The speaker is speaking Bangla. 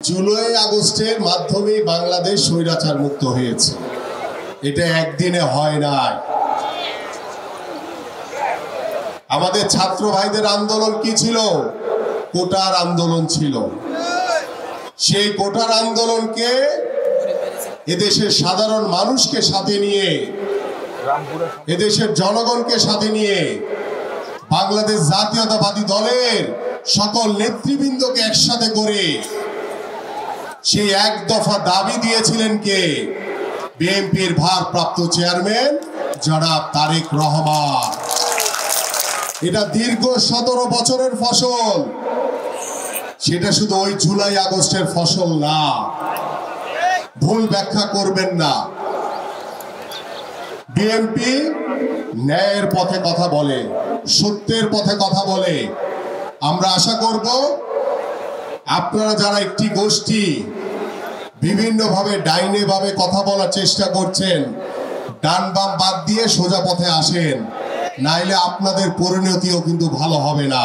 জুলাই আগস্টের মাধ্যমে বাংলাদেশ স্বৈরাচার মুক্ত হয়েছে। এটা একদিনে হয় নাই। আমাদের ছাত্র ভাইদের আন্দোলন কি ছিল? কোটার আন্দোলন ছিল। সেই কোটার আন্দোলনকে এদেশের সাধারণ মানুষকে সাথে নিয়ে, এদেশের জনগণকে সাথে নিয়ে বাংলাদেশ জাতীয়তাবাদী দলের সকল নেতৃবৃন্দকে একসাথে করে সেই এক দফা দাবি দিয়েছিলেন কে? বিএনপির ভারপ্রাপ্ত চেয়ারম্যান জনাব তারেক রহমান। এটা দীর্ঘ 17 বছরের ফসল। সেটা শুধু ওই জুলাই আগস্টের ফসল না, ভুল ব্যাখ্যা করবেন না। বিএনপি ন্যায়ের পথে কথা বলে, সত্যের পথে কথা বলে। আমরা আশা করব আপনারা যারা একটি গোষ্ঠী বিভিন্নভাবে ডাইনে ভাবে কথা বলার চেষ্টা করছেন, ডান বাম বাদ দিয়ে সোজা পথে আসেন, নাইলে আপনাদের পরিণতিও কিন্তু ভালো হবে না।